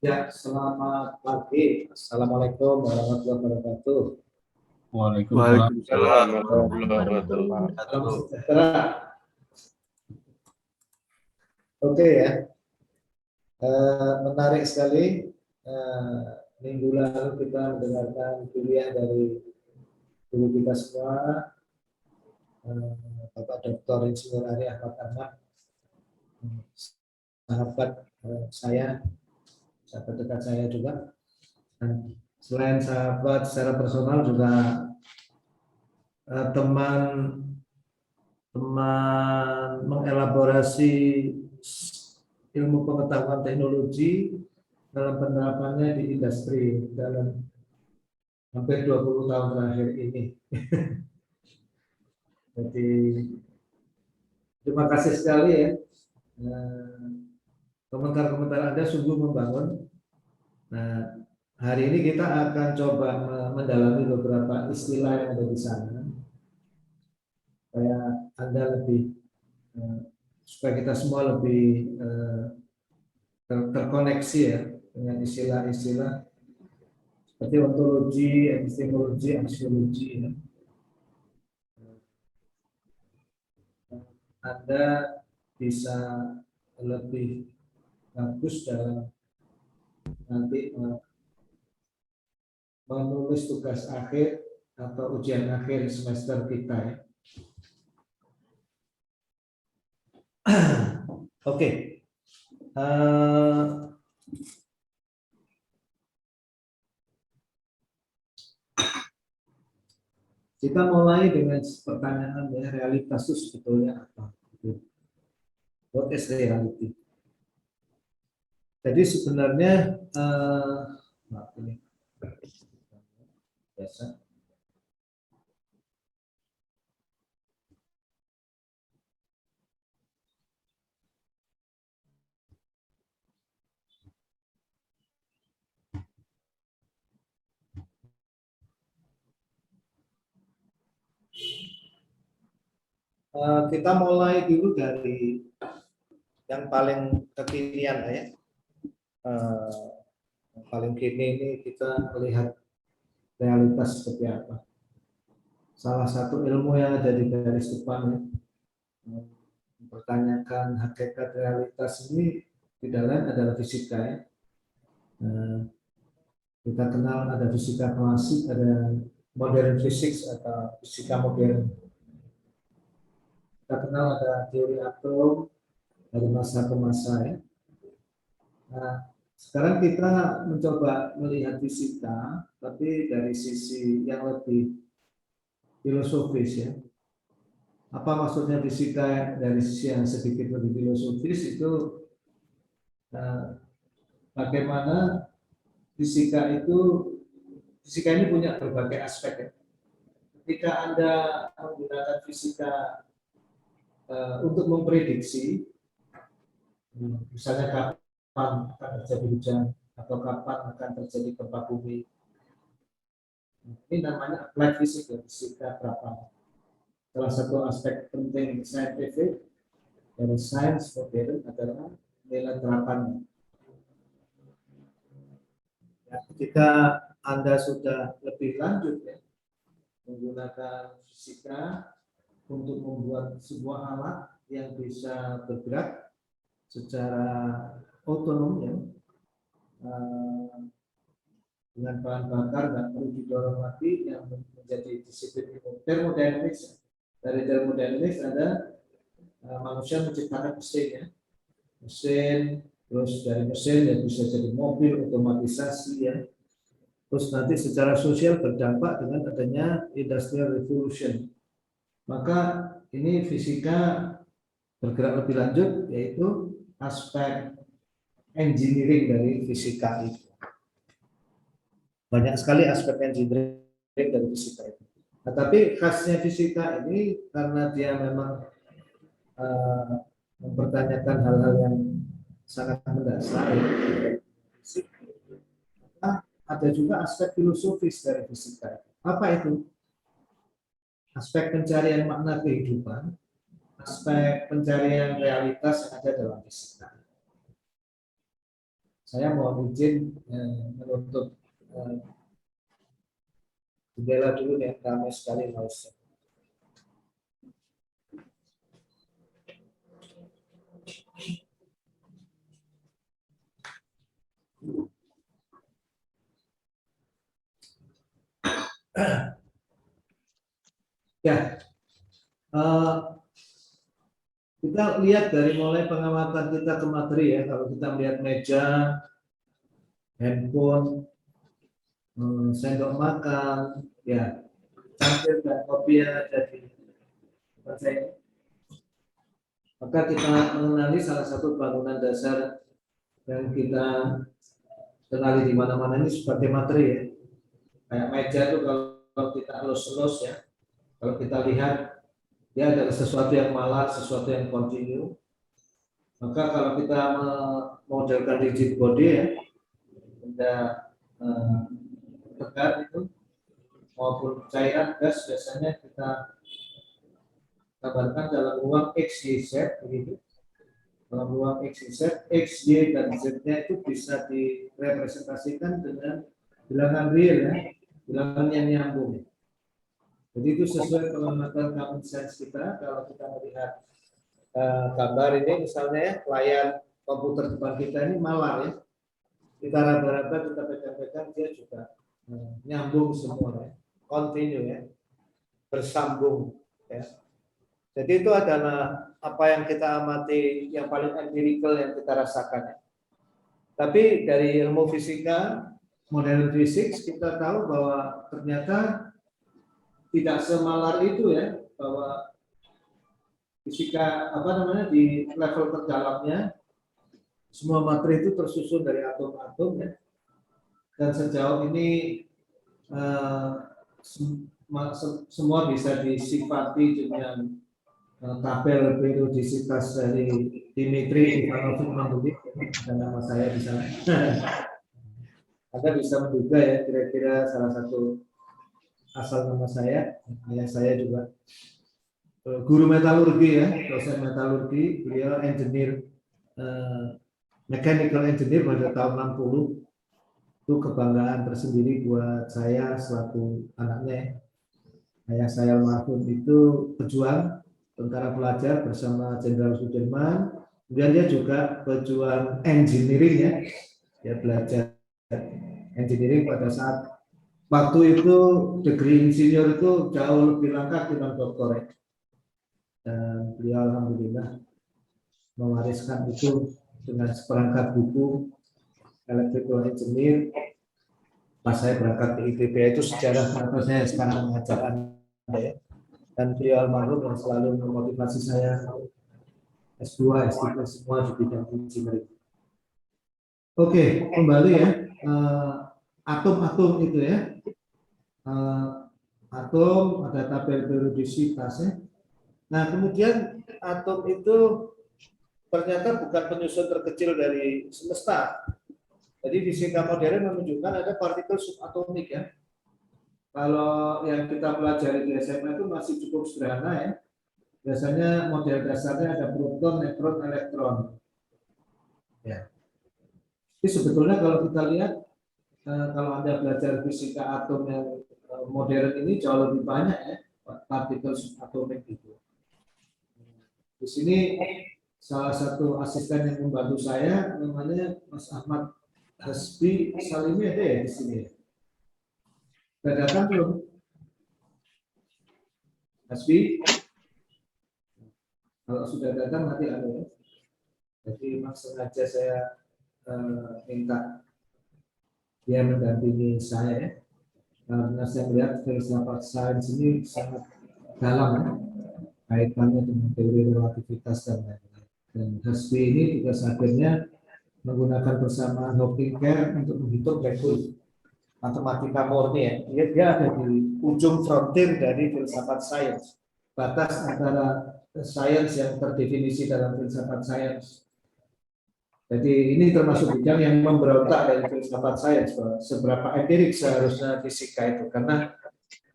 Ya, selamat pagi. Assalamualaikum warahmatullahi wabarakatuh. Waalaikumsalam. Waalaikumsalam warahmatullahi wabarakatuh. Salam sejahtera. Oke ya, menarik sekali. Minggu lalu kita mendengarkan kuliah dari guru kita semua, Bapak Dr. Insinyur Ari Ahmad Ahmad, sahabat sahabat dekat saya juga. Dan selain sahabat secara personal juga teman mengelaborasi ilmu pengetahuan teknologi dalam penerapannya di industri dalam hampir 20 tahun terakhir ini. Jadi terima kasih sekali ya. Komentar-komentar Anda sungguh membangun. Nah, hari ini kita akan coba mendalami beberapa istilah yang ada di sana supaya Anda lebih supaya kita semua lebih terkoneksi ya dengan istilah-istilah seperti ontologi, epistemologi, aksiologi. Ya. Anda bisa lebih bagus dalam nanti menulis tugas akhir atau ujian akhir semester kita ya. Oke. Kita mulai dengan pertanyaan ya, realitas itu sebetulnya apa? What is reality? Jadi sebenarnya ini biasa. Kita mulai dulu dari yang paling kekinian ya. Yang paling kini ini kita melihat realitas seperti apa. Salah satu ilmu yang ada di garis depan ya, mempertanyakan hakikat realitas ini tidak lain adalah fisika ya. Kita kenal ada fisika klasik, ada modern physics atau fisika modern. Kita kenal ada teori atom dari masa ke masa ya. Nah, sekarang kita mencoba melihat fisika, tapi dari sisi yang lebih filosofis ya. Apa maksudnya fisika dari sisi yang sedikit lebih filosofis itu bagaimana fisika ini punya berbagai aspek ya. Ketika Anda menggunakan fisika untuk memprediksi, misalnya kapan akan terjadi hujan atau kapan akan terjadi gempa bumi, ini namanya applied physics ya, fisika terapan. Salah satu aspek penting saintifik dari sains modern adalah nilai terapannya. Ya, ketika Anda sudah lebih lanjut ya, menggunakan fisika untuk membuat sebuah alat yang bisa bergerak secara otonom ya, dengan bahan bakar nggak perlu didorong lagi, yang menjadi disiplin termodinamik. Dari termodinamik ada manusia menciptakan mesin ya, mesin, terus dari mesin ya bisa jadi mobil, otomatisasi ya. Terus nanti secara sosial berdampak dengan adanya industrial revolution. Maka ini fisika bergerak lebih lanjut, yaitu aspek engineering dari fisika itu. Banyak sekali aspek engineering dari fisika itu. Nah, tapi khasnya fisika ini karena dia memang mempertanyakan hal-hal yang sangat mendasar, maka ada juga aspek filosofis dari fisika. Apa itu? Aspek pencarian makna kehidupan, aspek pencarian realitas yang ada dalam fisika. saya mohon izin menutup jendela dulu ya, ramai sekali noise. Ya, kita lihat dari mulai pengamatan kita ke materi ya. Kalau kita melihat meja, handphone, sendok makan, ya, cangkir dan kopi yang ada di tempat saya. Maka kita mengenali salah satu bangunan dasar yang kita kenali di mana-mana ini sebagai materi ya. Kayak meja itu kalau kita elus-elus ya, kalau kita lihat dia adalah sesuatu yang malar, sesuatu yang kontinu. Maka kalau kita memodelkan rigid body ya, benda tegar itu maupun cairan gas biasanya kita gambarkan dalam ruang X, Y, Z begitu. Dalam ruang X, Y, Z, X, Y dan Z-nya itu bisa direpresentasikan dengan bilangan real ya, bilangan yang nyambung. Jadi itu sesuai pengamatan common sense kita. Kalau kita melihat gambar ini misalnya ya, layar komputer depan kita ini malar ya. Kita raba-raba, kita pegang-pegang, dia juga nyambung semua ya, continue ya, bersambung ya. Jadi itu adalah apa yang kita amati yang paling empirical yang kita rasakan ya. Tapi dari ilmu fisika, modern physics, kita tahu bahwa ternyata tidak semalar itu ya, bahwa fisika di level terdalamnya semua materi itu tersusun dari atom-atom ya. Dan sejauh ini semua bisa disifati dengan tabel periodisitas dari Dimitri Ivanovich Mendeleev, dan nama saya di sana. Anda bisa menduga ya kira-kira salah satu asal nama saya. Ayah saya juga guru metalurgi ya, dosen metalurgi, beliau engineer, mechanical engineer pada tahun 60. Itu kebanggaan tersendiri buat saya selaku anaknya. Ayah saya almarhum itu pejuang tentara pelajar bersama Jenderal Sudirman. Kemudian dia juga pejuang engineering ya. Dia belajar engineering pada saat waktu itu degree insinyur itu jauh lebih langka dibanding doktor ya. Dan beliau alhamdulillah mewariskan itu dengan seperangkat buku electrical engineer. Pas saya berangkat ke ITB itu sejarah kenapa saya sekarang mengajar Anda ya. Dan beliau almarhum yang selalu memotivasi saya S2, S3 semua di bidang engineering. Oke, kembali ya, atom-atom itu ya, atom ada tabel periodisitasnya. Nah kemudian atom itu ternyata bukan penyusun terkecil dari semesta. Jadi fisika modern menunjukkan ada partikel subatomik ya. Kalau yang kita pelajari di SMA itu masih cukup sederhana ya. Biasanya model dasarnya ada proton, neutron, elektron. Ya. Jadi sebetulnya kalau kita lihat, kalau Anda belajar fisika atom yang modern ini jauh lebih banyak ya partikel subatomik itu. Di sini salah satu asisten yang membantu saya namanya Mas Ahmad Hasbi Salimi ada ya di sini. Sudah datang belum? Hasbi? Kalau sudah datang nanti ada ya. Jadi Mas sengaja saya minta dia mendampingi saya ya. Karena saya melihat filsafat sains ini sangat dalam ya. Kaitannya dengan teori relativitas dan lain-lain. Dan Hasbi ini juga akhirnya menggunakan persamaan Hawking-Kerr untuk menghitung black hole. Matematika murni ya. Dia ada di ujung frontier dari filsafat sains. Batas antara sains yang terdefinisi dalam filsafat sains. Jadi ini termasuk bidang yang memberontak dari filsafat sains. Seberapa empirik seharusnya fisika itu. Karena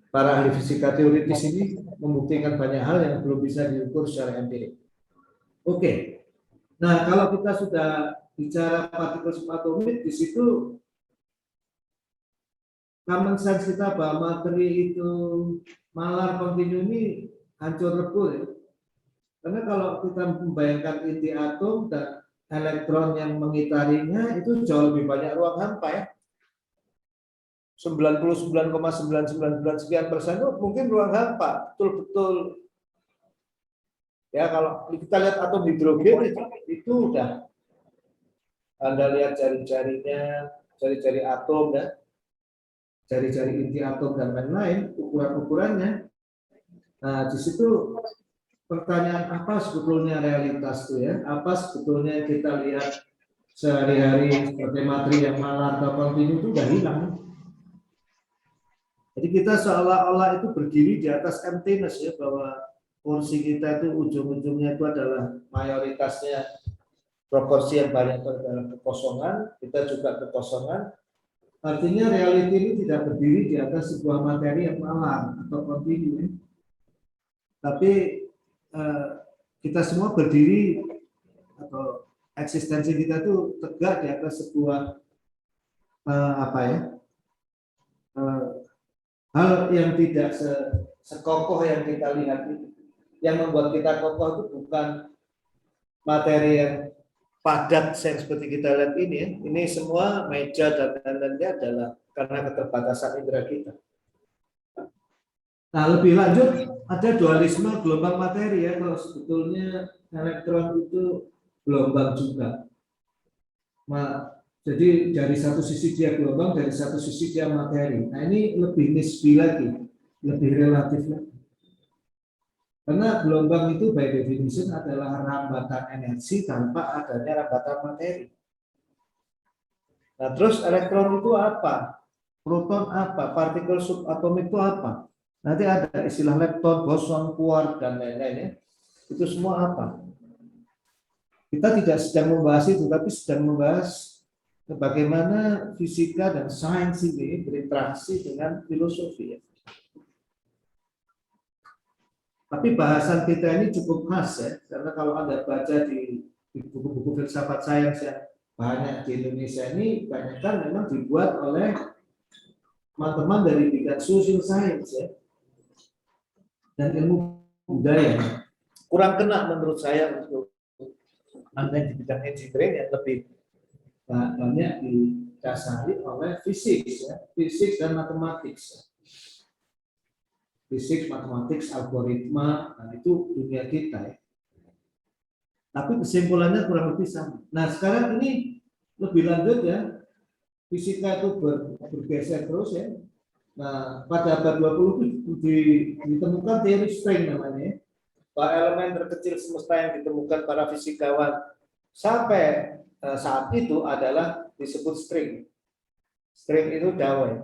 para ahli fisika teoritis ini membuktikan banyak hal yang belum bisa diukur secara empirik. Oke. Nah, kalau kita sudah bicara partikel subatomik, di situ common sense kita bahwa materi itu malar kontinu ini hancur lebur ya. Karena kalau kita membayangkan inti atom dan elektron yang mengitarinya itu jauh lebih banyak ruang hampa ya. 99,999 sekian persen itu mungkin ruang hampa, betul-betul. Ya kalau kita lihat atom hidrogen itu udah Anda lihat jari-jarinya, jari-jari atom ya, jari-jari inti atom dan lain-lain, ukuran-ukurannya. Nah, di situ pertanyaan apa sebetulnya realitas itu ya? Apa sebetulnya kita lihat sehari-hari sebagai materi yang malar atau kontinu itu udah hilang. Jadi kita seolah-olah itu berdiri di atas emptiness ya, bahwa porsi kita itu ujung-ujungnya itu adalah mayoritasnya proporsi yang banyak itu adalah kekosongan, kita juga kekosongan. Artinya reality ini tidak berdiri di atas sebuah materi yang malar atau kontinu ya. Tapi kita semua berdiri atau eksistensi kita itu tegak di atas sebuah hal yang tidak sekokoh yang kita lihat itu. Yang membuat kita kokoh itu bukan materi yang padat yang seperti kita lihat ini ya. Ini semua meja dan lain-lainnya adalah karena keterbatasan indera kita. Nah, lebih lanjut ada dualisme gelombang materi ya, kalau sebetulnya elektron itu gelombang juga. Nah, jadi dari satu sisi dia gelombang, dari satu sisi dia materi. Nah, ini lebih nisbi lagi, lebih relatif lagi. Karena gelombang itu by definition adalah rambatan energi tanpa adanya rambatan materi. Nah, terus elektron itu apa? Proton apa? Partikel subatomik itu apa? Nanti ada istilah lepton, boson, quark, dan lain-lain ya. Itu semua apa? Kita tidak sedang membahas itu, tapi sedang membahas bagaimana fisika dan sains ini berinteraksi dengan filosofi ya. Tapi bahasan kita ini cukup khas ya, karena kalau Anda baca di buku-buku filsafat sains yang banyak di Indonesia ini, kebanyakan memang dibuat oleh teman-teman dari bidang social science ya, dan ilmu budaya. Kurang kena menurut saya untuk Anda di bidang engineering yang lebih banyak didasari oleh fisik ya, fisik dan matematik. Fisik, matematik, algoritma, nah itu dunia kita ya. Tapi kesimpulannya kurang lebih sama. Nah sekarang ini lebih lanjut ya, fisika itu bergeser terus ya. Nah pada abad 20 ditemukan teori string namanya, bahwa elemen terkecil semesta yang ditemukan para fisikawan sampai saat itu adalah disebut string. String itu dawai,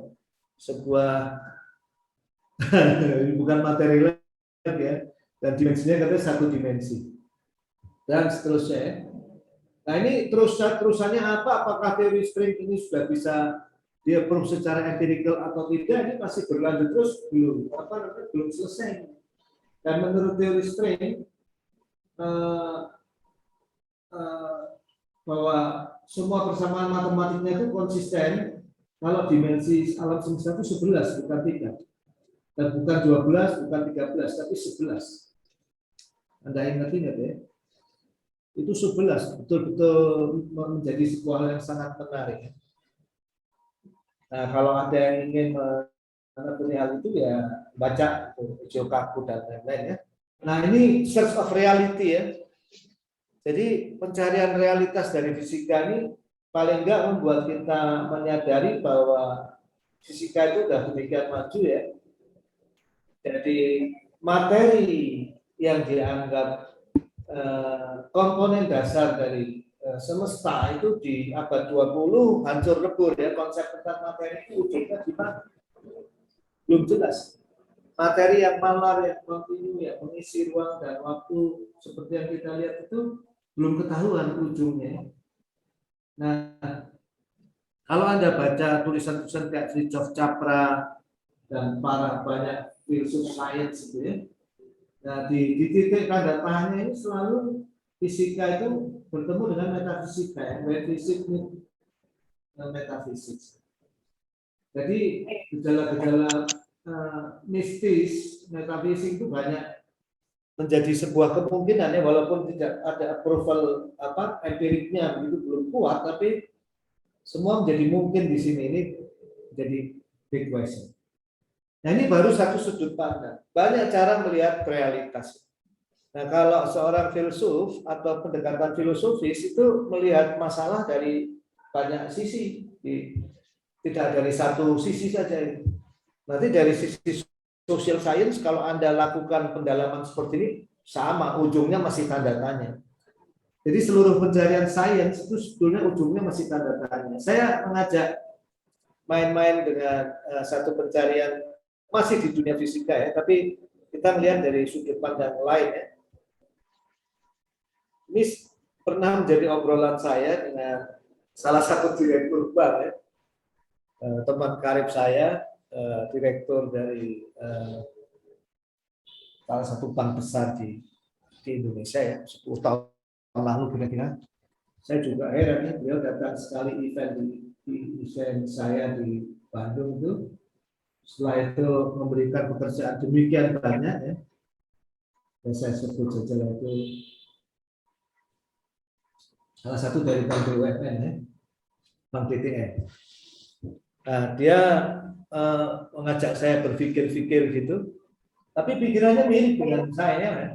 sebuah bukan materi lagi ya, dan dimensinya katanya satu dimensi dan seterusnya. Nah ini terusannya apa? Apakah teori string ini sudah bisa dia proof secara empirical atau tidak? Ini masih berlanjut terus, belum selesai. Dan menurut teori string bahwa semua persamaan matematiknya itu konsisten kalau dimensi alam semesta itu 11 bukan 3. Dan bukan 12, bukan 13, tapi 11. Anda ingat ya? Itu 11, betul-betul menjadi sebuah hal yang sangat menarik. Nah, kalau ada yang ingin menekuni hal itu ya baca Jokaku dan lain-lain ya. Nah, ini search of reality ya. Jadi pencarian realitas dari fisika ini paling enggak membuat kita menyadari bahwa fisika itu sudah demikian maju ya. Jadi materi yang dianggap komponen dasar dari semesta itu di abad 20 hancur lebur ya. Konsep tentang materi itu ujungnya di mana? Belum jelas. Materi yang malar, yang kontinu, yang mengisi ruang dan waktu seperti yang kita lihat itu belum ketahuan ujungnya. Nah, kalau Anda baca tulisan-tulisan kayak Fritjof Capra dan para banyak filsuf sains itu ya. Nah, di titik tanda tanya ini selalu fisika itu bertemu dengan metafisika, metafisik metafisik. Jadi gejala-gejala mistis metafisik itu banyak menjadi sebuah kemungkinan ya, walaupun tidak ada approval empiriknya begitu belum kuat, tapi semua menjadi mungkin di sini. Ini jadi big question. Nah, ini baru satu sudut pandang. Banyak cara melihat realitas. Nah, kalau seorang filsuf atau pendekatan filosofis itu melihat masalah dari banyak sisi, tidak dari satu sisi saja. Nanti dari sisi social science, kalau Anda lakukan pendalaman seperti ini, sama, ujungnya masih tanda tanya. Jadi seluruh pencarian sains itu sebetulnya ujungnya masih tanda tanya. Saya mengajak main-main dengan satu pencarian masih di dunia fisika ya, tapi kita melihat dari sudut pandang lain ya. Ini pernah menjadi obrolan saya dengan salah satu direktur bank ya, teman karib saya, direktur dari salah satu bank besar di Indonesia ya, 10 tahun lalu kira-kira. Saya juga heran ya, beliau datang sekali event di event saya di Bandung itu, setelah itu memberikan pekerjaan demikian banyak ya, dan saya sebut saja itu salah satu dari bank BUMN ya, Bank BTN. Nah, dia mengajak saya berpikir-pikir gitu, tapi pikirannya mirip dengan saya ya.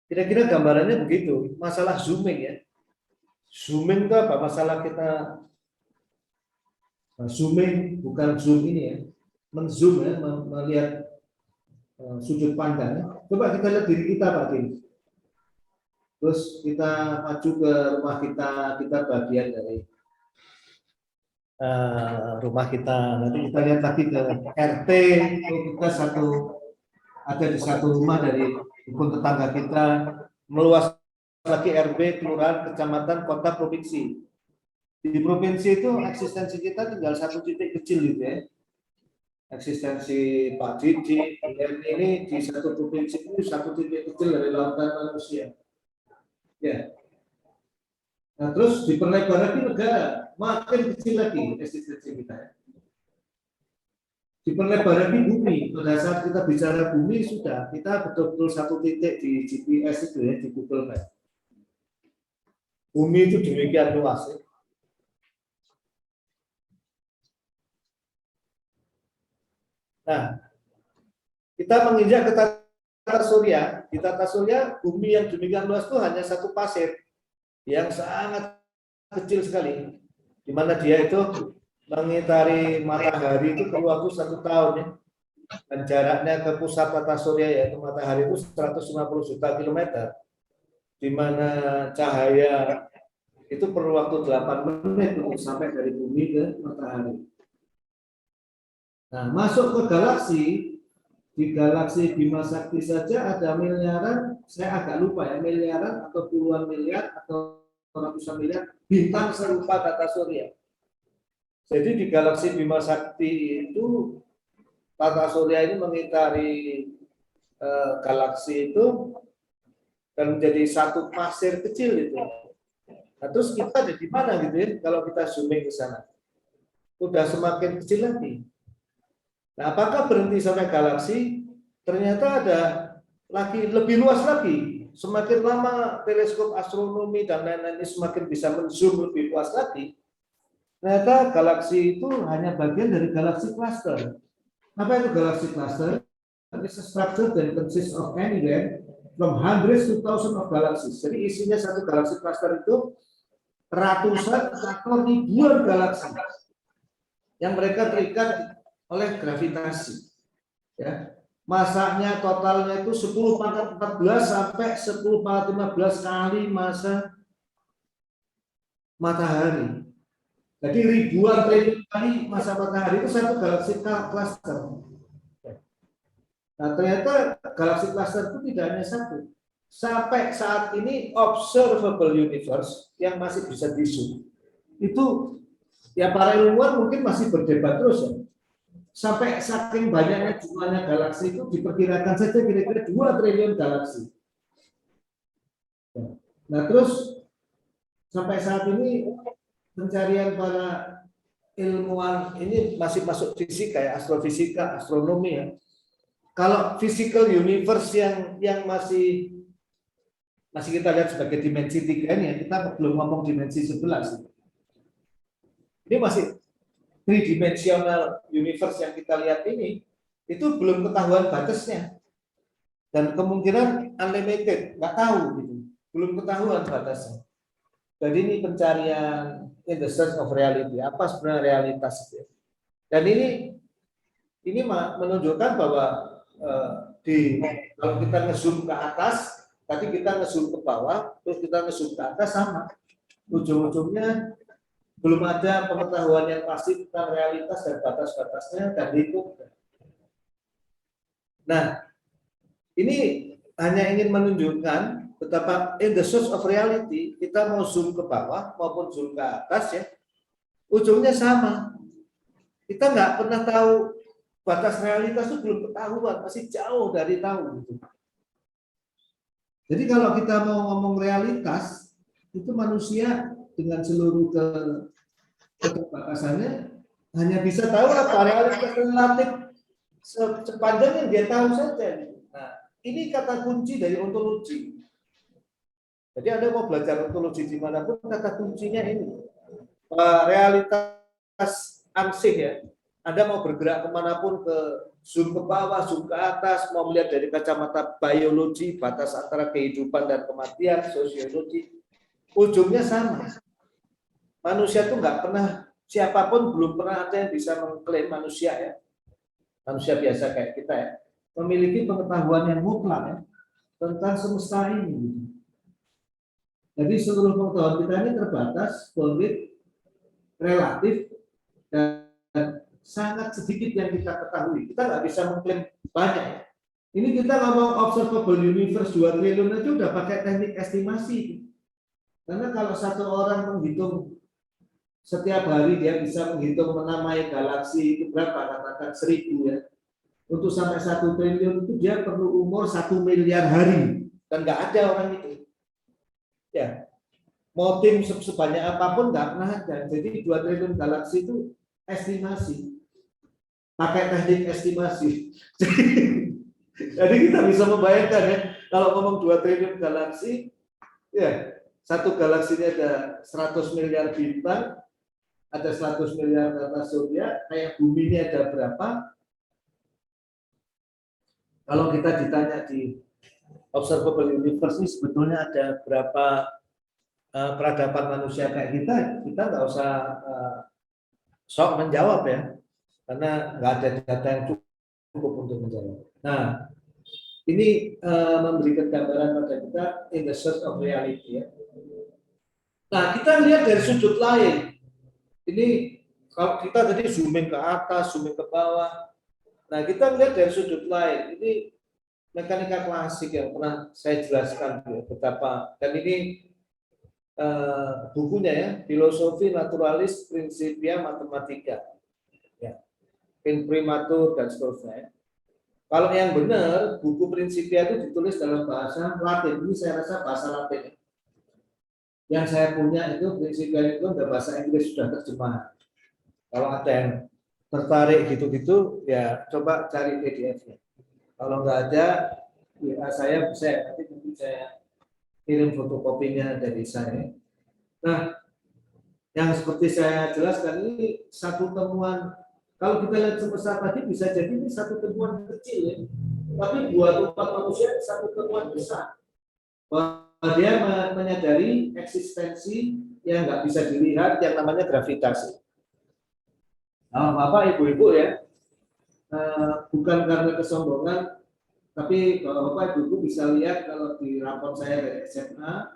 Kira-kira gambarannya begitu, masalah zooming ya. Zooming itu apa? Masalah kita zooming, bukan zoom ini ya, menzoom ya, melihat sudut pandang. Coba kita lihat diri kita Pak Kim. Terus kita maju ke rumah kita bagian dari rumah kita. Nanti kita lihat lagi ke RT, kita ada di satu rumah dari rukun tetangga kita, meluas lagi RB, kelurahan, kecamatan, kota, provinsi. Di provinsi itu eksistensi kita tinggal satu titik kecil gitu ya. Eksistensi Pak Didi ini di satu provinsi itu satu titik kecil dari lautan manusia. Ya. Nah, terus diperlebar lagi negara, makin kecil lagi eksistensi kita. Diperlebar lagi bumi. Pada saat kita bicara bumi sudah, kita betul-betul satu titik di GPS itu ya, di Google Maps. Bumi itu demikian luas ya. Nah, kita menginjak ke tata surya. Di tata surya, bumi yang demikian luas itu hanya satu pasir yang sangat kecil sekali, di mana dia itu mengitari matahari itu perlu waktu 1 tahun ya. Dan jaraknya ke pusat tata surya yaitu matahari itu 150 juta kilometer, di mana cahaya itu perlu waktu 8 menit untuk sampai dari bumi ke matahari. Nah, masuk ke galaksi, di galaksi Bima Sakti saja ada miliaran, saya agak lupa ya, miliaran atau puluhan miliar atau ratusan miliar bintang serupa tata surya. Jadi di galaksi Bima Sakti itu tata surya ini mengitari galaksi itu dan menjadi satu pasir kecil itu. Nah, terus kita ada di mana gitu ya? Kalau kita zooming ke sana, udah semakin kecil lagi. Nah, apakah berhenti sampai galaksi? Ternyata ada lagi lebih luas lagi. Semakin lama teleskop astronomi dan lain-lain ini semakin bisa menzoom lebih luas lagi. Ternyata galaksi itu hanya bagian dari galaksi cluster. Apa itu galaksi cluster? It's a structure that consists of anywhere from hundreds to thousands of galaxies. Jadi isinya satu galaksi cluster itu ratusan atau ribuan galaksi yang mereka terikat oleh gravitasi. Ya. Masanya totalnya itu 10 pangkat 14 sampai 10 pangkat 15 kali massa matahari. Jadi ribuan triliun kali massa matahari itu satu galaksi cluster. Nah, ternyata galaksi cluster itu tidak hanya satu. Sampai saat ini observable universe yang masih bisa di-zoom itu ya para ilmuwan mungkin masih berdebat terus ya. Sampai saking banyaknya jumlahnya galaksi itu diperkirakan saja kira-kira 2 triliun galaksi. Nah, terus sampai saat ini pencarian para ilmuwan ini masih masuk fisika ya, astrofisika, astronomi ya. Kalau physical universe yang masih kita lihat sebagai dimensi 3 ini ya, kita belum ngomong dimensi 11. Ini masih tridimensional universe yang kita lihat ini, itu belum ketahuan batasnya. Dan kemungkinan unlimited, nggak tahu gitu. Belum ketahuan batasnya. Jadi ini pencarian in the search of reality. Apa sebenarnya realitas itu? Dan ini menunjukkan bahwa kalau kita ngezoom ke atas, tadi kita ngezoom ke bawah, terus kita ngezoom ke atas sama. Ujung-ujungnya belum ada pengetahuan yang pasti tentang realitas dan batas-batasnya dan itu. Nah, ini hanya ingin menunjukkan betapa in the source of reality, kita mau zoom ke bawah maupun zoom ke atas ya, ujungnya sama. Kita nggak pernah tahu batas realitas itu, belum ketahuan, masih jauh dari tahu. Gitu. Jadi kalau kita mau ngomong realitas, itu manusia dengan seluruh keterbatasannya hanya bisa tahu apa realitas relatif sepanjang yang dia tahu saja. Nah, ini kata kunci dari ontologi. Jadi Anda mau belajar ontologi dimanapun, kata kuncinya ini. Realitas ansih ya. Anda mau bergerak kemanapun, ke zoom ke bawah, zoom ke atas, mau melihat dari kacamata biologi, batas antara kehidupan dan kematian, sosiologi, ujungnya sama. Manusia itu nggak pernah, siapapun belum pernah ada yang bisa mengklaim manusia ya. Manusia biasa kayak kita ya, memiliki pengetahuan yang mutlak ya, tentang semesta ini. Jadi seluruh pengetahuan kita ini terbatas, bounded, relatif, dan sangat sedikit yang kita ketahui. Kita nggak bisa mengklaim banyak ya. Ini kita ngomong observable universe 2 triliun itu udah pakai teknik estimasi. Karena kalau satu orang menghitung setiap hari dia bisa menghitung menamai galaksi itu berapa, katakan 1000 ya. Untuk sampai 1 triliun itu dia perlu umur 1 miliar hari. Dan nggak ada orang itu. Ya, mau tim sebanyak apapun nggak pernah ada. Jadi 2 triliun galaksi itu estimasi. Pakai teknik estimasi. Jadi kita bisa membayangkan ya, kalau ngomong 2 triliun galaksi, ya satu galaksi ini ada 100 miliar bintang, ada 100 miliar tata surya, kayak bumi ini ada berapa? Kalau kita ditanya di observable universe ini sebetulnya ada berapa peradaban manusia kayak kita nggak usah sok menjawab ya, karena nggak ada data yang cukup untuk menjawab. Nah, ini memberikan gambaran pada kita in the search of reality ya. Nah, kita lihat dari sudut lain. Ini kalau kita tadi zooming ke atas, zooming ke bawah. Nah, kita lihat dari sudut lain. Ini mekanika klasik yang pernah saya jelaskan ya, betapa, dan ini bukunya ya, Filosofi Naturalis Principia Mathematica. Ya. Imprimatur dan seterusnya. Kalau yang benar, buku Principia itu ditulis dalam bahasa Latin. Ini saya rasa bahasa Latin. Yang saya punya itu Principia itu udah bahasa Inggris, sudah terjemahan. Kalau ada yang tertarik gitu-gitu, ya coba cari PDF-nya. Kalau nggak ada, ya saya nanti mungkin saya kirim fotokopinya dari saya. Nah, yang seperti saya jelaskan ini satu temuan. Kalau kita lihat semesta tadi bisa jadi ini satu temuan kecil ya, tapi buat umat manusia satu temuan besar. Bahwa dia menyadari eksistensi yang nggak bisa dilihat yang namanya gravitasi. Nah, Bapak Ibu-ibu ya, bukan karena kesombongan, tapi kalau Bapak Ibu bisa lihat kalau di rapor saya dari SMA,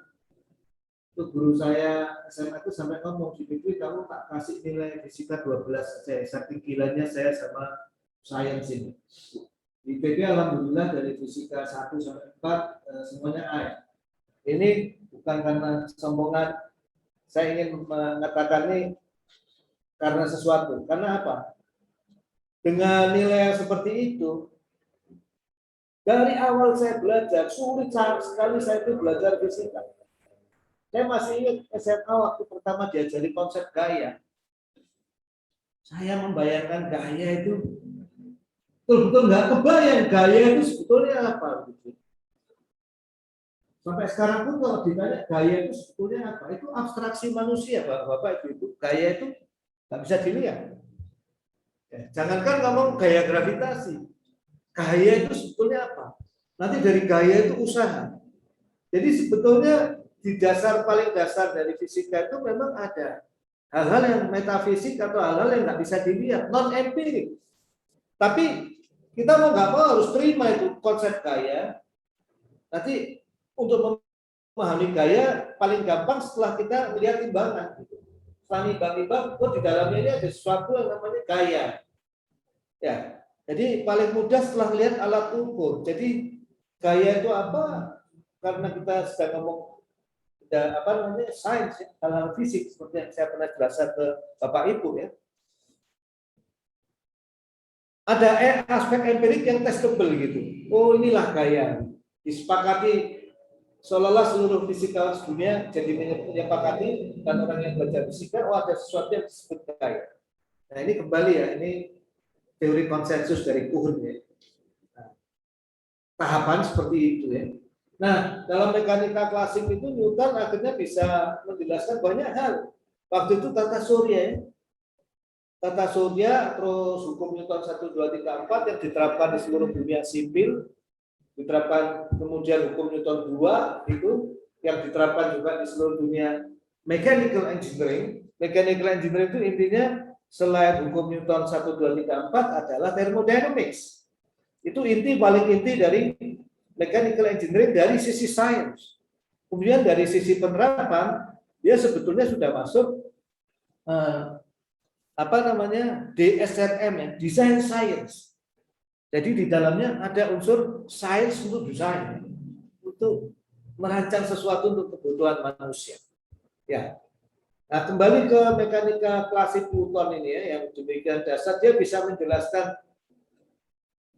itu guru saya SMA itu sampai ngomong, Fitri kamu tak kasih nilai fisika 12 saja, saking gilanya saya sama sains ini. Di IPB alhamdulillah dari fisika 1 sampai 4 semuanya A. Ini bukan karena kesombongan, saya ingin mengatakan ini karena sesuatu. Karena apa? Dengan nilai yang seperti itu, dari awal saya belajar, sulit sekali saya itu belajar fisika. Saya masih ingat SMA waktu pertama diajari konsep gaya. Saya membayangkan gaya itu betul-betul nggak kebayang gaya itu sebetulnya apa. Gitu. Sampai sekarang pun kalau ditanya gaya itu sebetulnya apa, itu abstraksi manusia, Bapak Ibu. Gaya itu nggak bisa dilihat. Ya, jangankan ngomong gaya gravitasi, gaya itu sebetulnya apa? Nanti dari gaya itu usaha. Jadi sebetulnya di dasar paling dasar dari fisika itu memang ada hal-hal yang metafisik atau hal-hal yang nggak bisa dilihat, non empirik. Tapi kita mau nggak mau harus terima itu konsep gaya. Nanti untuk memahami gaya paling gampang setelah kita melihat timbangan. Setelah nimbang-nimbang, di dalamnya ini ada sesuatu yang namanya gaya. Ya, jadi paling mudah setelah melihat alat ukur. Jadi gaya itu apa? Karena kita sedang ngomong apa namanya sains, hal-hal fisik seperti yang saya pernah jelaskan ke Bapak Ibu ya. Ada aspek empirik yang testable gitu. Oh inilah gaya. Disepakati seolah-olah seluruh fisikawan dunia jadi menyepakati dan orang yang belajar fisika, oh ada sesuatu yang disebut gaya. Nah ini kembali ya, ini teori konsensus dari Kuhn ya. Nah, tahapan seperti itu ya. Nah dalam mekanika klasik itu Newton akhirnya bisa menjelaskan banyak hal. Waktu itu tata surya ya. Tata surya, terus hukum Newton 1, 2, 3, 4 yang diterapkan di seluruh dunia sipil, diterapkan kemudian hukum Newton 2 itu yang diterapkan juga di seluruh dunia mechanical engineering. Mechanical engineering itu intinya selain hukum Newton 1, 2, 3, 4 adalah thermodynamics. Itu paling inti dari mechanical engineering dari sisi sains. Kemudian dari sisi penerapan, dia sebetulnya sudah masuk DSRM ya, design science. Jadi di dalamnya ada unsur sains untuk desain, untuk merancang sesuatu untuk kebutuhan manusia. Ya. Nah, kembali ke mekanika klasik Newton ini ya, yang demikian dasar, dia bisa menjelaskan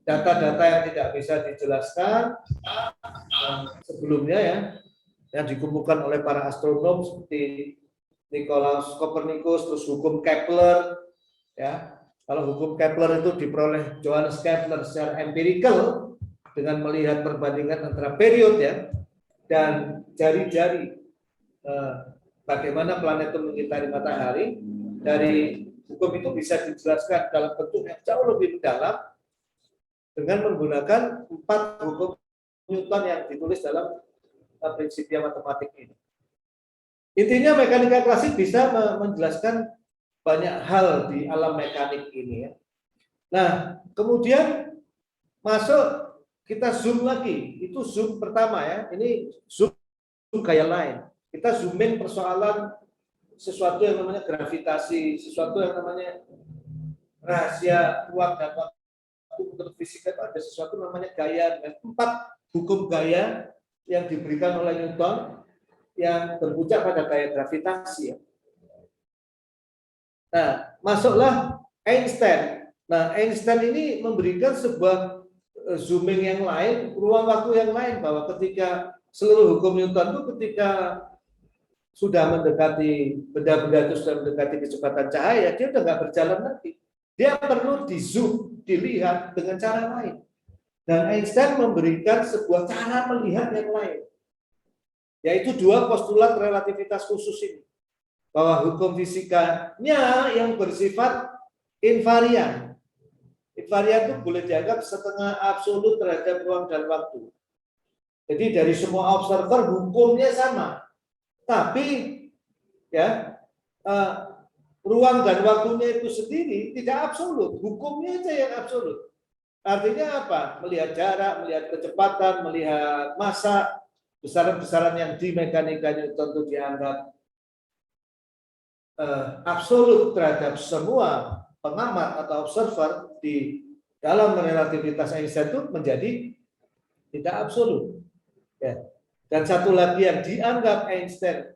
data-data yang tidak bisa dijelaskan sebelumnya ya, yang dikumpulkan oleh para astronom seperti Nicolaus Copernicus, terus hukum Kepler, ya. Kalau hukum Kepler itu diperoleh Johannes Kepler secara empirikal dengan melihat perbandingan antara period ya dan jari-jari bagaimana planet itu mengitari matahari. Dari hukum itu bisa dijelaskan dalam bentuk yang jauh lebih mendalam dengan menggunakan 4 hukum Newton yang ditulis dalam Principia Mathematica ini. Intinya mekanika klasik bisa menjelaskan banyak hal di alam mekanik ini ya. Nah, kemudian masuk kita zoom lagi. Itu zoom pertama ya. Ini zoom gaya lain. Kita zooming persoalan sesuatu yang namanya gravitasi, sesuatu yang namanya rahasia ruang dan waktu. Menurut fisika itu ada sesuatu namanya gaya dengan 4 hukum gaya yang diberikan oleh Newton yang berpuncak pada gaya gravitasi ya. Nah, masuklah Einstein. Nah, Einstein ini memberikan sebuah zooming yang lain, ruang waktu yang lain, bahwa ketika seluruh hukum Newton itu ketika sudah mendekati benda-benda itu sudah mendekati kecepatan cahaya, dia udah nggak berjalan lagi. Dia perlu di zoom, dilihat dengan cara lain. Dan Einstein memberikan sebuah cara melihat yang lain, yaitu 2 postulat relativitas khusus ini. Bahwa hukum fisikanya yang bersifat invarian. Invarian itu boleh dianggap setengah absolut terhadap ruang dan waktu. Jadi dari semua observer hukumnya sama. Tapi ya ruang dan waktunya itu sendiri tidak absolut. Hukumnya aja yang absolut. Artinya apa? Melihat jarak, melihat kecepatan, melihat massa, besaran-besaran yang di mekanika Newton itu dianggap absolut terhadap semua pengamat atau observer di dalam relativitas Einstein itu menjadi tidak absolut. Ya. Dan satu lagi yang dianggap Einstein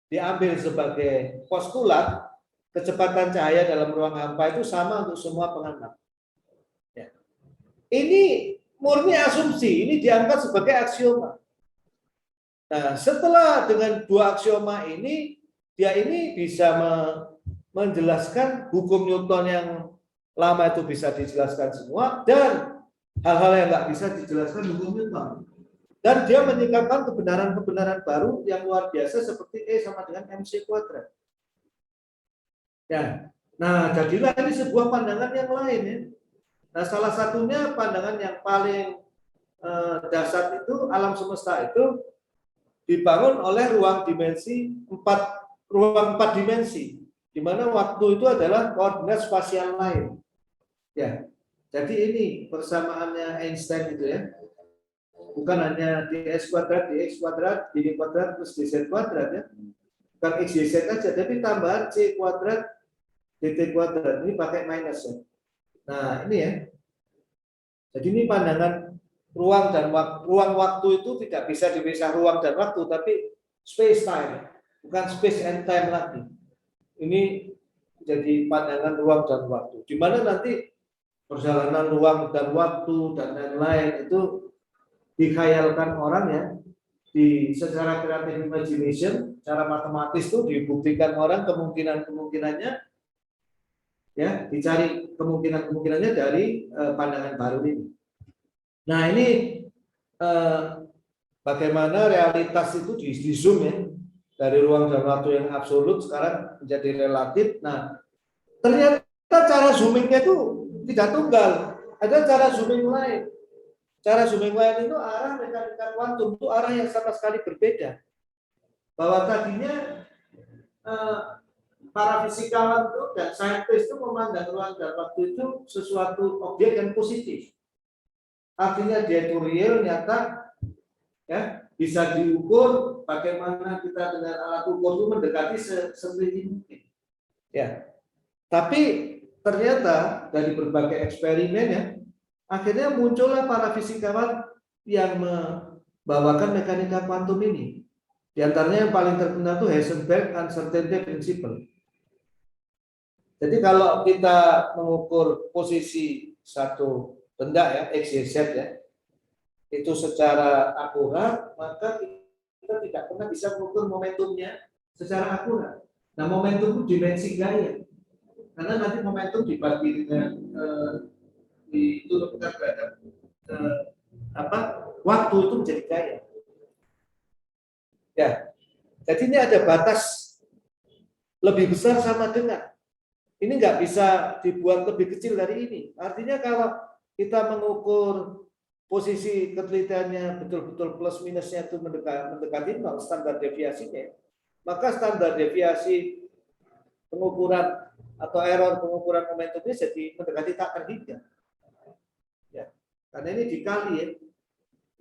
diambil sebagai postulat, kecepatan cahaya dalam ruang hampa itu sama untuk semua pengamat. Ya. Ini murni asumsi, ini diangkat sebagai aksioma. Nah, setelah dengan dua aksioma ini, dia ini bisa menjelaskan hukum Newton yang lama itu bisa dijelaskan semua, dan hal-hal yang nggak bisa dijelaskan hukum Newton. Dan dia menyingkapkan kebenaran-kebenaran baru yang luar biasa seperti E sama dengan MC kuadrat. Ya. Nah, jadilah ini sebuah pandangan yang lain ya. Nah, salah satunya pandangan yang paling dasar itu alam semesta itu dibangun oleh ruang empat dimensi, di mana waktu itu adalah koordinat spasial lain. Ya, jadi ini persamaannya Einstein itu ya, bukan hanya dx kuadrat, dx kuadrat, dy kuadrat plus dz kuadrat ya, bukan x dz aja, tapi tambahan c kuadrat dt kuadrat ini pakai minus ya. Nah ini ya, jadi ini pandangan ruang dan ruang waktu itu tidak bisa dipisah ruang dan waktu, tapi space time, bukan space and time lagi. Ini jadi pandangan ruang dan waktu, di mana nanti perjalanan ruang dan waktu dan lain-lain itu dikhayalkan orang ya, secara creative imagination, cara matematis itu dibuktikan orang kemungkinannya ya, dicari kemungkinannya dari pandangan baru ini. Nah ini bagaimana realitas itu di zoom ya, dari ruang dan waktu yang absolut sekarang menjadi relatif. Nah ternyata cara zoomingnya itu tidak tunggal, ada cara zooming lain. Cara zooming lain itu arah mekanika kuantum itu arah yang sama sekali berbeda. Bahwa tadinya para fisikawan itu dan saintis itu memandang ruang dan waktu itu sesuatu objek yang positif. Artinya dia itu real, nyata, ya, bisa diukur. Bagaimana kita dengan alat ukur itu mendekati seteliti mungkin. Ya, tapi ternyata dari berbagai eksperimen ya, akhirnya muncullah para fisikawan yang membawakan mekanika kuantum ini. Di antaranya yang paling terkenal itu Heisenberg Uncertainty Principle. Jadi kalau kita mengukur posisi satu benda ya, X, Y, Z ya, itu secara akurat, maka kita tidak pernah bisa mengukur momentumnya secara akurat. Nah, momentum itu dimensi gaya, karena nanti momentum dibagi dengan diturunkan terhadap waktu itu menjadi gaya. Ya, jadi ini ada batas lebih besar sama dengan. Ini nggak bisa dibuat lebih kecil dari ini. Artinya kalau kita mengukur posisi ketelitiannya betul-betul plus minusnya itu mendekati nol standar deviasinya, maka standar deviasi pengukuran atau error pengukuran momentumnya jadi mendekati tak terhingga. Ya, karena ini dikali ya.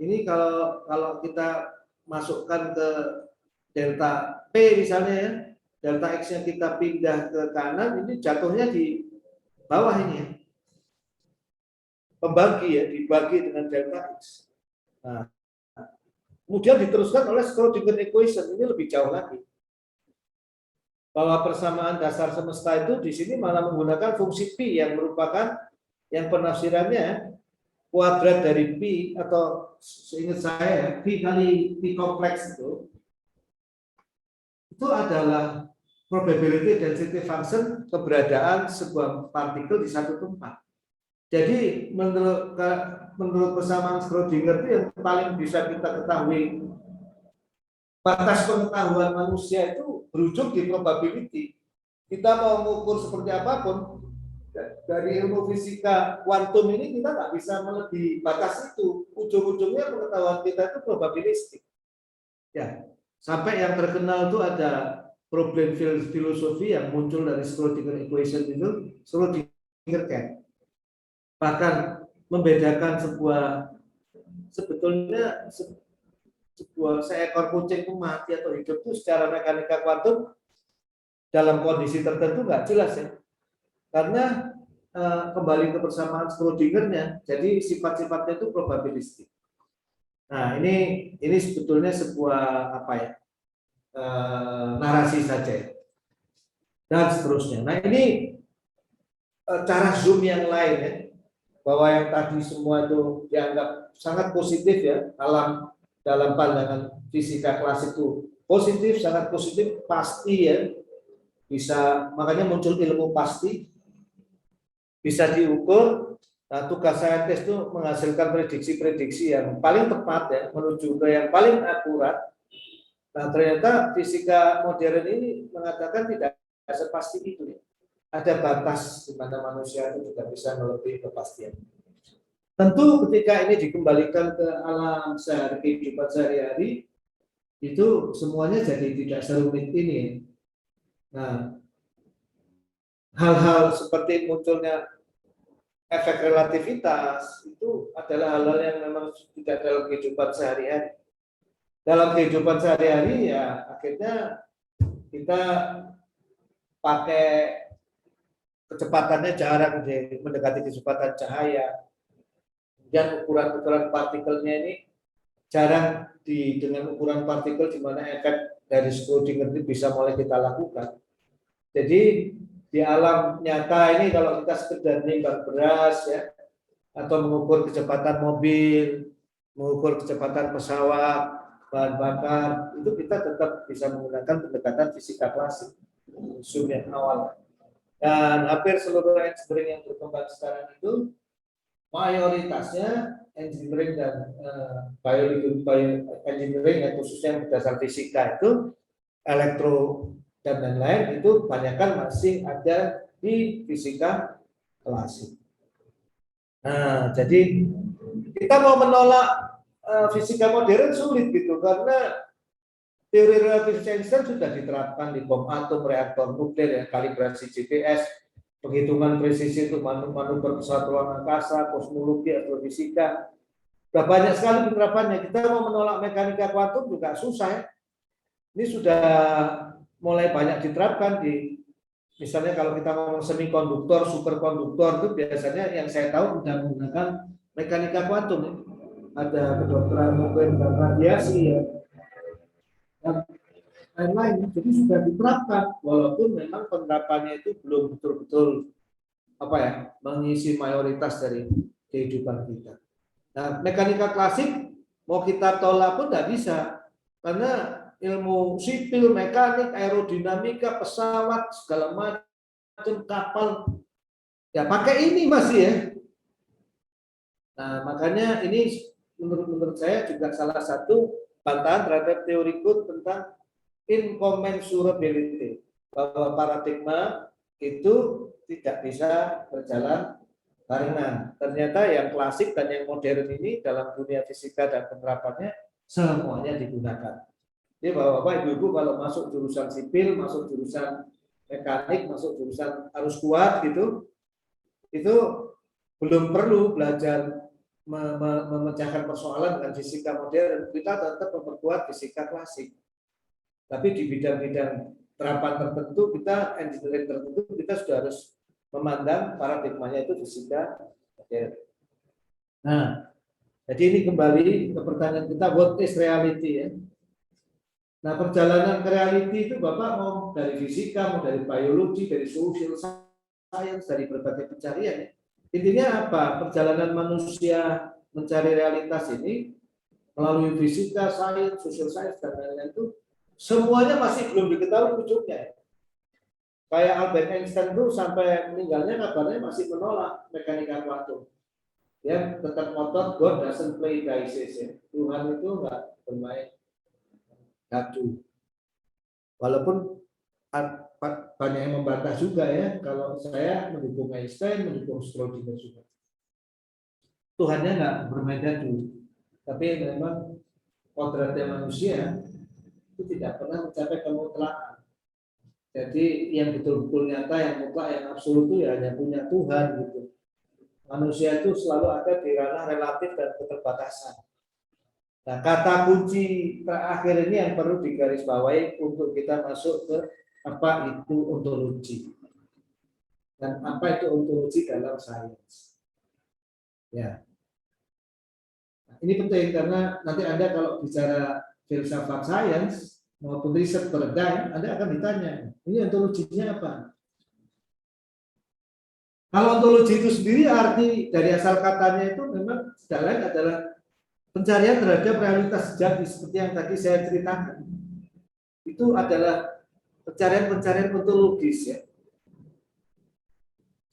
Ini kalau kita masukkan ke delta P misalnya ya, delta X yang kita pindah ke kanan, ini jatuhnya di bawah ini ya. Pembagi ya, dibagi dengan delta X. Nah, kemudian diteruskan oleh Schrödinger equation, ini lebih jauh lagi. Bahwa persamaan dasar semesta itu di sini malah menggunakan fungsi pi yang merupakan yang penafsirannya kuadrat dari pi, atau seingat saya pi kali pi kompleks itu adalah probability density function keberadaan sebuah partikel di satu tempat. Jadi menurut persamaan Schrödinger itu yang paling bisa kita ketahui, batas pengetahuan manusia itu berujung di probability. Kita mau mengukur seperti apapun, dari ilmu fisika kuantum ini kita nggak bisa melebihi batas itu. Ujung-ujungnya pengetahuan kita itu probabilistik. Ya, sampai yang terkenal itu ada problem filosofi yang muncul dari Schrödinger equation itu, Schrödinger cat. Bahkan membedakan sebetulnya seekor kucing itu mati atau hidup itu secara mekanika kuantum dalam kondisi tertentu nggak jelas ya, karena kembali ke persamaan Schrödinger-nya, jadi sifat-sifatnya itu probabilistik. Nah ini sebetulnya sebuah narasi saja dan seterusnya. Nah ini cara zoom yang lain ya, bahwa yang tadi semua itu dianggap sangat positif ya, alam dalam pandangan fisika klasik itu positif, sangat positif, pasti ya, bisa, makanya muncul ilmu pasti, bisa diukur. Nah, tugas saintis itu menghasilkan prediksi-prediksi yang paling tepat ya, menuju ke yang paling akurat. Nah, ternyata fisika modern ini mengatakan tidak sepasti itu ya. Ada batas di mana manusia itu tidak bisa melebihi kepastian. Tentu ketika ini dikembalikan ke alam kehidupan sehari-hari, itu semuanya jadi tidak serumit ini. Nah, hal-hal seperti munculnya efek relativitas itu adalah hal-hal yang memang tidak dalam kehidupan sehari-hari. Dalam kehidupan sehari-hari ya akhirnya kita pakai kecepatannya jarang mendekati kecepatan cahaya. Dan ukuran-ukuran partikelnya ini jarang dengan ukuran partikel di mana efek dari Schrödinger itu bisa mulai kita lakukan. Jadi di alam nyata ini kalau kita sekedar nimbang beras ya, atau mengukur kecepatan mobil, mengukur kecepatan pesawat, bahan bakar, itu kita tetap bisa menggunakan pendekatan fisika klasik, zoom yang awal. Dan hampir seluruh engineering yang berkembang sekarang itu mayoritasnya engineering dan bioengineering ya, khususnya berdasar fisika itu elektro dan lain-lain itu kebanyakan masih ada di fisika klasik. Nah, jadi kita mau menolak fisika modern sulit gitu karena teori relativitas Einstein sudah diterapkan di bom atom, reaktor nuklir, ya, kalibrasi GPS, penghitungan presisi untuk manuver pesawat ruang angkasa, kosmologi, astrofisika. Sudah banyak sekali penerapannya. Kita mau menolak mekanika kuantum juga susah ya. Ini sudah mulai banyak diterapkan di, misalnya kalau kita ngomong semikonduktor, superkonduktor itu biasanya yang saya tahu sudah menggunakan mekanika kuantum ya. Ada kedokteran mungkin dan radiasi ya. Dan lain-lain, jadi sudah diterapkan walaupun memang penerapannya itu belum betul-betul mengisi mayoritas dari kehidupan kita. Nah, mekanika klasik mau kita tolak pun tidak bisa karena ilmu sipil, mekanik, aerodinamika, pesawat segala macam kapal ya pakai ini masih ya. Nah, makanya ini menurut saya juga salah satu bantahan terhadap teoriku tentang incommensurability, bahwa paradigma itu tidak bisa berjalan barengan. Ternyata yang klasik dan yang modern ini dalam dunia fisika dan penerapannya semuanya digunakan. Jadi Bapak Ibu kalau masuk jurusan sipil, masuk jurusan mekanik, masuk jurusan arus kuat gitu, itu belum perlu belajar memecahkan persoalan dengan fisika modern. Kita tetap memperkuat fisika klasik. Tapi di bidang-bidang terapan tertentu, kita engineering tertentu, kita sudah harus memandang paradigmanya itu fisika modern. Nah, jadi ini kembali ke pertanyaan kita, what is reality ya? Nah, perjalanan ke reality itu Bapak mau dari fisika, mau dari biologi, dari social science, dari berbagai pencarian ya. Intinya apa? Perjalanan manusia mencari realitas ini melalui fisika, sains, social science dan lain-lain itu semuanya masih belum diketahui ujungnya. Kayak Albert Einstein itu sampai meninggalnya kabarnya masih menolak mekanika kuantum. Dia tetap ngotot God doesn't play dice. Ya. Tuhan itu enggak bermain dadu. Walaupun banyak yang membantah juga ya, kalau saya mendukung Einstein, mendukung Schrödinger juga. Tuhannya enggak bermain dadu. Tapi memang kodratnya manusia itu tidak pernah mencapai kemutlakan. Jadi yang betul-betul nyata, yang mutlak, yang absolut itu ya hanya punya Tuhan gitu. Manusia itu selalu ada di ranah relatif dan keterbatasan. Nah, kata kunci terakhir ini yang perlu digarisbawahi untuk kita masuk ke apa itu ontologi dan apa itu ontologi dalam sains. Ya, nah, ini penting karena nanti Anda kalau bicara filsafat sains maupun riset paradigm, Anda akan ditanya, ini ontologinya apa? Kalau ontologi itu sendiri arti dari asal katanya itu memang tidak lain adalah pencarian terhadap realitas sejati seperti yang tadi saya ceritakan. Itu adalah pencarian-pencarian ontologis ya.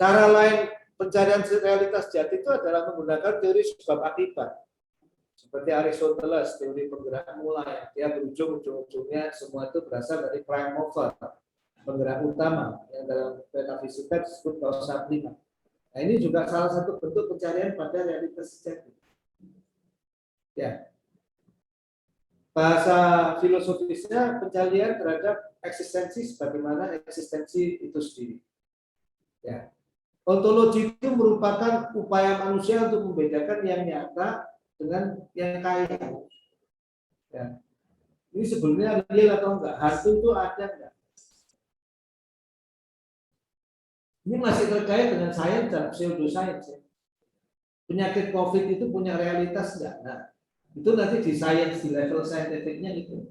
Cara lain pencarian realitas sejati itu adalah menggunakan teori sebab akibat. Seperti Aristoteles, teori penggerak mulai, dia berujung ujung-ujungnya semua itu berasal dari prime mover, penggerak utama yang dalam metafisika disebut causa prima. Nah, ini juga salah satu bentuk pencarian pada realitas sejati. Ya. Bahasa filosofisnya pencarian terhadap eksistensi sebagaimana eksistensi itu sendiri. Ya. Ontologi itu merupakan upaya manusia untuk membedakan yang nyata dengan yang kaya. Ya. Ini sebenarnya real atau enggak? Hantu itu ada enggak? Ini masih terkait dengan sains dan pseudosains. Ya. Penyakit COVID itu punya realitas enggak? Nah, itu nanti di sains, di level saintifiknya itu.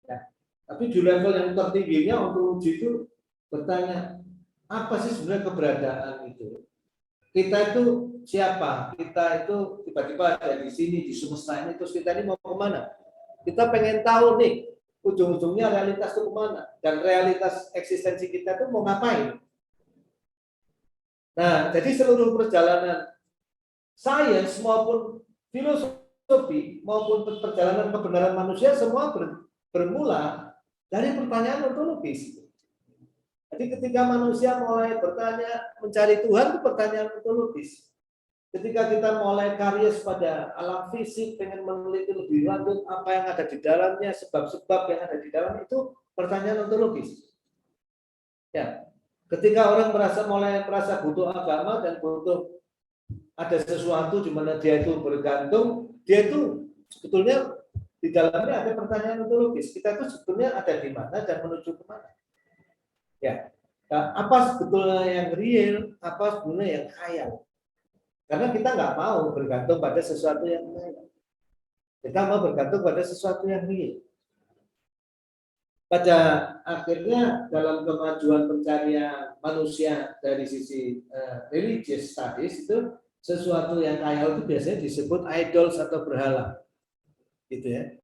Ya. Tapi di level yang tertingginya ontologi itu bertanya, apa sih sebenarnya keberadaan itu? Kita itu siapa? Kita itu tiba-tiba ada di sini, di semesta ini, terus kita ini mau kemana? Kita pengen tahu nih, ujung-ujungnya realitas itu kemana? Dan realitas eksistensi kita itu mau ngapain? Nah, jadi seluruh perjalanan sains maupun filosofi maupun perjalanan kebenaran manusia semua bermula dari pertanyaan ontologis. Jadi ketika manusia mulai bertanya mencari Tuhan itu pertanyaan ontologis. Ketika kita mulai karyas pada alam fisik, pengen meneliti lebih lanjut apa yang ada di dalamnya, sebab-sebab yang ada di dalam itu pertanyaan ontologis. Ya, ketika orang mulai merasa butuh agama dan butuh ada sesuatu di mana dia itu bergantung, dia itu sebetulnya di dalamnya ada pertanyaan ontologis. Kita itu sebetulnya ada di mana dan menuju kemana. Ya, nah, apa sebetulnya yang real, apa sebetulnya yang khayal? Karena kita nggak mau bergantung pada sesuatu yang khayal. Kita mau bergantung pada sesuatu yang real. Pada akhirnya dalam kemajuan pencarian manusia dari sisi religious studies itu sesuatu yang khayal itu biasanya disebut idols atau berhala, gitu ya.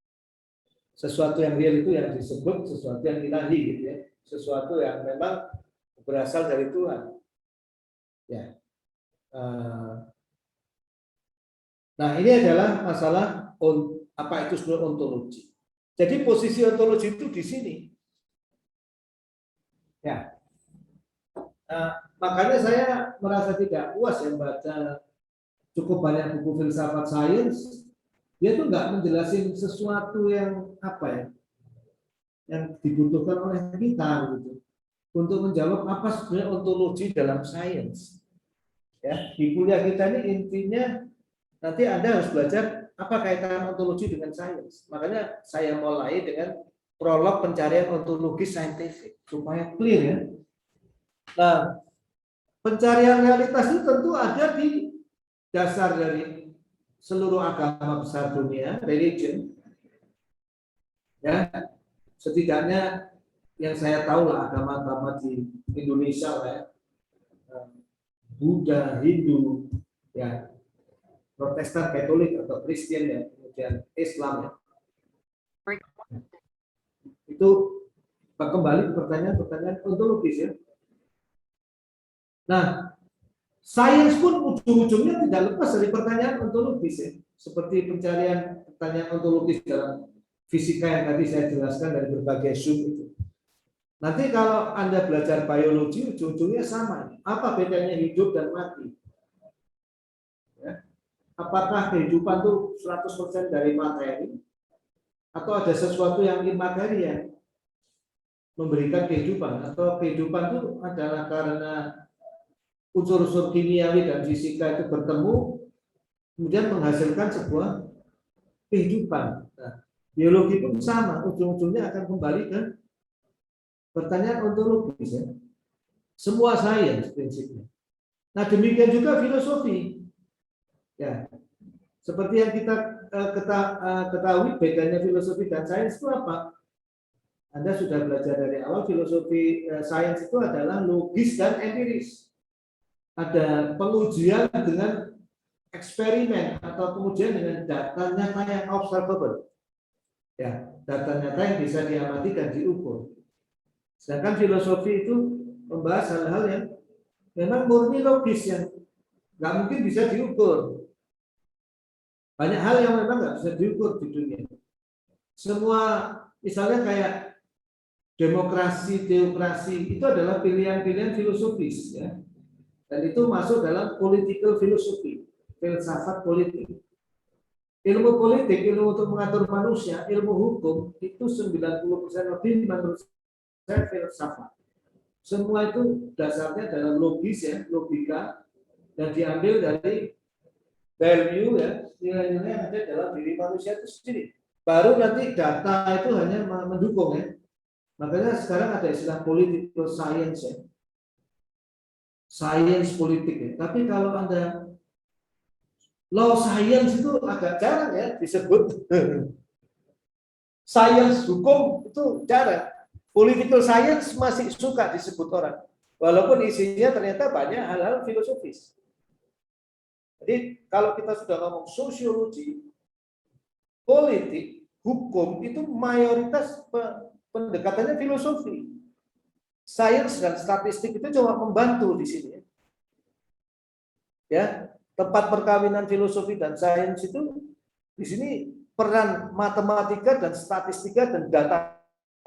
Sesuatu yang real itu yang disebut sesuatu yang ilahi, gitu ya. Sesuatu yang memang berasal dari Tuhan. Ya. Nah, ini adalah masalah apa itu sebenarnya ontologi. Jadi posisi ontologi itu di sini. Ya. Makanya saya merasa tidak puas ya membaca cukup banyak buku filsafat sains. Dia tuh nggak menjelasin sesuatu yang apa ya, yang dibutuhkan oleh kita gitu untuk menjawab apa sebenarnya ontologi dalam sains. Ya, di kuliah kita ini intinya nanti Anda harus belajar apa kaitan ontologi dengan sains. Makanya saya mulai dengan prolog pencarian ontologi saintifik supaya clear ya. Nah, pencarian realitas itu tentu ada di dasar dari seluruh agama besar dunia, religion. Ya, setidaknya yang saya tahu lah agama-agama di Indonesia lah ya. Buddha, Hindu, ya, Protestan, Katolik atau Kristen ya, kemudian Islam ya. Itu kembali ke pertanyaan-pertanyaan ontologis ya. Nah, sains pun ujung-ujungnya tidak lepas dari pertanyaan ontologis ya. Seperti pencarian pertanyaan ontologis dalam fisika yang tadi saya jelaskan dari berbagai sub itu. Nanti kalau Anda belajar biologi, ujung-ujungnya sama. Apa bedanya hidup dan mati? Ya. Apakah kehidupan itu 100% dari materi? Atau ada sesuatu yang imateri yang memberikan kehidupan? Atau kehidupan itu adalah karena unsur-unsur kimiawi dan fisika itu bertemu, kemudian menghasilkan sebuah kehidupan. Nah, biologi pun sama, ujung-ujungnya akan kembali ke pertanyaan ontologis ya. Semua sains prinsipnya. Nah, demikian juga filosofi. Ya. Seperti yang kita ketahui bedanya filosofi dan sains itu apa? Anda sudah belajar dari awal filosofi sains itu adalah logis dan empiris. Ada pengujian dengan eksperimen atau kemudian dengan data nyata yang observable. Ya, data nyata yang bisa diamati dan diukur. Sedangkan filosofi itu membahas hal-hal yang memang murni logis yang nggak mungkin bisa diukur. Banyak hal yang memang nggak bisa diukur di dunia. Semua misalnya kayak demokrasi, teokrasi itu adalah pilihan-pilihan filosofis, ya. Dan itu masuk dalam political philosophy, filsafat politik. Ilmu politik, ilmu untuk mengatur manusia, ilmu hukum itu 90% lebih menurut saya filsafat. Semua itu dasarnya dalam logis, ya, logika, dan diambil dari value, ya, nilai-nilai yang ada dalam diri manusia itu sendiri. Baru nanti data itu hanya mendukung, ya. Makanya sekarang ada istilah political science, ya. Science politik, ya. Tapi kalau Anda law science itu agak jarang, ya, disebut. Science hukum itu jarang. Political science masih suka disebut orang. Walaupun isinya ternyata banyak hal-hal filosofis. Jadi kalau kita sudah ngomong sosiologi, politik, hukum itu mayoritas pendekatannya filosofi. Sains dan statistik itu cuma membantu di sini. Ya, tempat perkawinan filosofi dan sains itu di sini peran matematika dan statistika dan data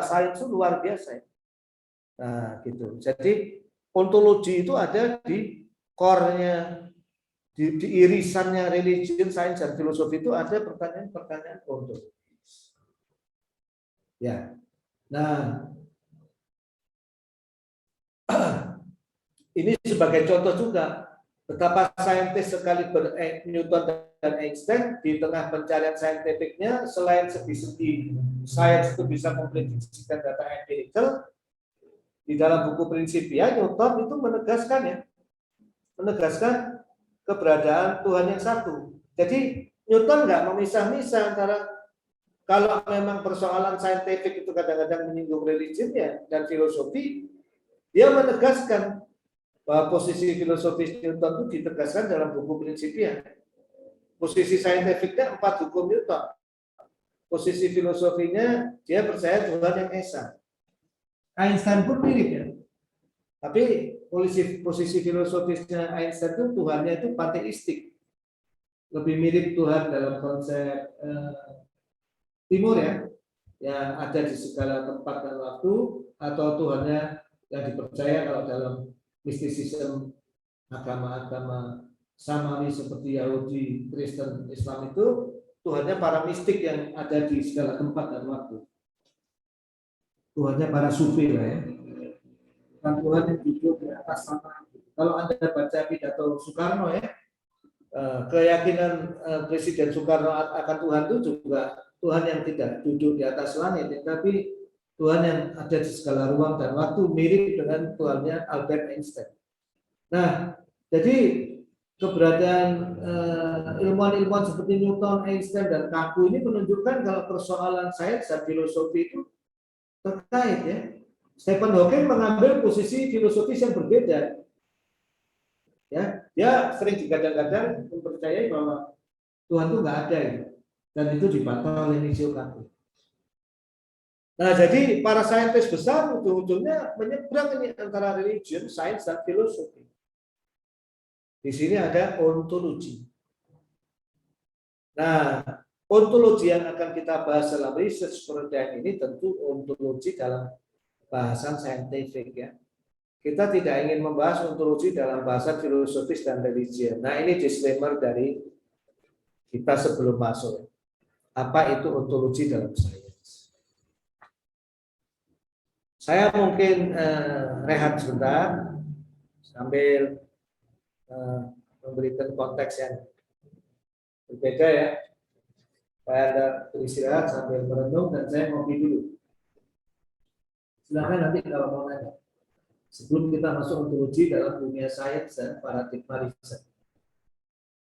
sains itu luar biasa. Nah, gitu. Jadi ontologi itu ada di core-nya, di irisannya religion, sains dan filosofi itu ada pertanyaan-pertanyaan ontologis. Ya. Nah, ini sebagai contoh juga betapa saintis sekali Newton dan Einstein di tengah pencarian saintifiknya, selain segi-segi sains itu bisa memprediksikan data empirical, di dalam buku Principia Newton itu menegaskan keberadaan Tuhan yang satu. Jadi Newton nggak memisah-misah antara, kalau memang persoalan saintifik itu kadang-kadang menyinggung religion, ya, dan filosofi, dia menegaskan bahwa posisi filosofis Newton itu ditegaskan dalam buku Principia. Posisi saintifiknya 4 hukum Newton. Posisi filosofinya dia percaya Tuhan yang esa. Einstein pun mirip, ya. Tapi posisi filosofisnya Einstein itu Tuhannya itu panteistik. Lebih mirip Tuhan dalam konsep timur, ya, yang ada di segala tempat dan waktu, atau Tuhannya yang dipercaya kalau dalam mistisisme agama-agama Samawi seperti Yahudi, Kristen, Islam itu Tuhannya para mistik yang ada di segala tempat dan waktu. Tuhannya para sufi lah, ya. Bukan Tuhan yang duduk di atas sana. Kalau Anda baca pidato Soekarno, ya, keyakinan Presiden Soekarno akan Tuhan itu juga Tuhan yang tidak duduk di atas langit, tapi Tuhan yang ada di segala ruang dan waktu, mirip dengan Tuhannya Albert Einstein. Nah, jadi keberadaan ilmuwan-ilmuwan seperti Newton, Einstein, dan Kaku ini menunjukkan kalau persoalan sains dan filosofi itu terkait, ya. Stephen Hawking mengambil posisi filosofis yang berbeda. Ya, dia sering digadang-gadang mempercayai bahwa Tuhan itu nggak ada, ya. Dan itu dibantah oleh Michio Kaku. Nah, jadi para saintis besar ujung-ujungnya menyeberang ini antara religion, sains, dan filosofi. Di sini ada ontologi. Nah, ontologi yang akan kita bahas dalam research program ini tentu ontologi dalam bahasan saintifik, ya. Kita tidak ingin membahas ontologi dalam bahasa filosofis dan religion. Nah, ini disclaimer dari kita sebelum masuk. Apa itu ontologi dalam sains? Saya mungkin rehat sebentar sambil memberikan konteks yang berbeda, ya. Saya ada beristirahat sambil merenung dan saya ngopi dulu. Silakan nanti kalau mau nanya. Sebelum kita masuk ontologi dalam dunia sains dan paradigma riset.